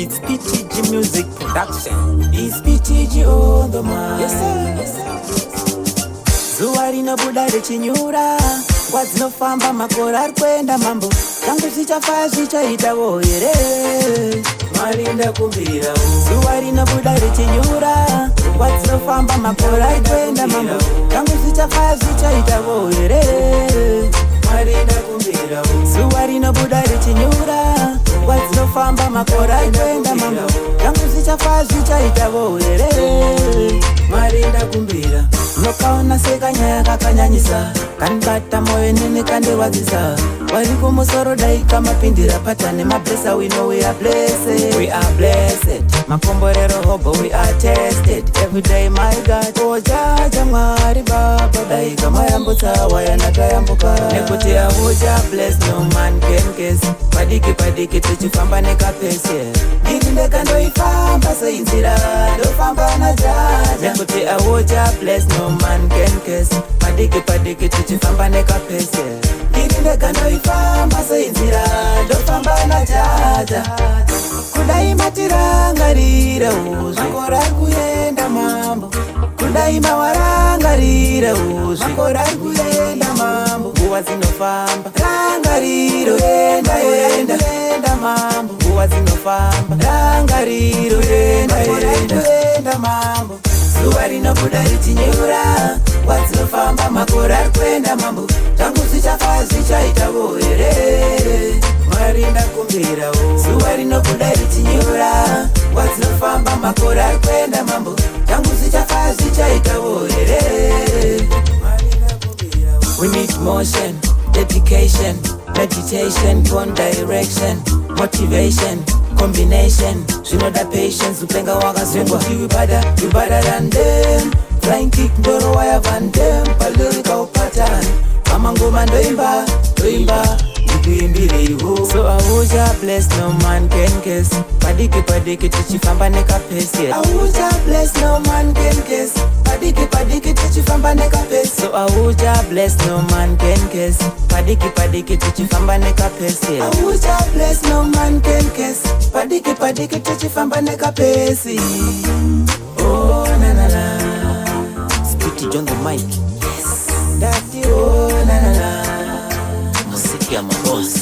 It's PTG Music Production. It's PTG on the mic. Yes sir, yes sir. Zuwa rinobuda richinyura, nguwa dzinofamba, makore arikuenda, mambo zvangu zvichafire zvichairawo here. Mwari ndakumbira. Zuwa rinobuda richinyura, nguwa dzinofamba, makore arikuenda, mambo zvangu zvichafire zvichairawo here. Mwari ndakumbira. Zuwa rinobuda richinyura, nguwa dzinofamba, makore arikuenda, mambo zvangu zvichafire zvichairawo here. Mwari ndakumbira. Nokaona sekanyaya kakanyanyisa, kanibata moyo nene kandirwadzisa. Wari kumusoro dai kamapindira patane mablessa. We know we are blessed, we are blessed. Makomborero hobo we are tested every day, my God. Ojaja Mwari baba dai kamayambutsa wayanatayambuka. Nekuti ahuja bless no man can guess. Padiki padiki tichifamba nekapese. Ndiri kandoifamba seinzira ndofamba najaja. Nekuti ahuja bless no man can guess. Padiki padiki tichifamba nekapese. Ndiri kandoifamba seinzira ndofamba najaja. Kudai matirangarira Makore arikuenda, mambo kudai mawarangarira Makore arikuenda, mambo nguwa dzinofamba rangariro enda enda mambo nguwa dzinofamba rangariro enda mambo. Zuwa rinobuda richinyura, nguwa dzinofamba, makore arikuenda, mambo zvangu zvichafire zvichairawo here. Mwari ndakumbira. Zuwa rinobuda richinyura, nguwa dzinofamba, makore arikuenda, mambo zvangu zvichafire zvichairawo here. Mwari ndakumbira. We need motion, dedication, meditation, one direction, motivation, combination. Zvinoda patience, upenga wakazongwa. You better than them. Flying kick ndoro waya van them. Lyrical pattern, kama ngoma ndoimba ndikuimbire iwo. So ahuja bless no man can guess. Padiki padiki tichifamba nekapese. Ahuja bless no man can guess. Padiki padiki tichifamba nekapese. So ahuja bless no man can guess. Padiki padiki tichifamba nekapese. Ahuja bless no man can guess. Padiki padiki tichifamba nekapese. Oh na na na. Spitty on the mic. Yes. Daddy oh na na na. Musiki ya mabosi.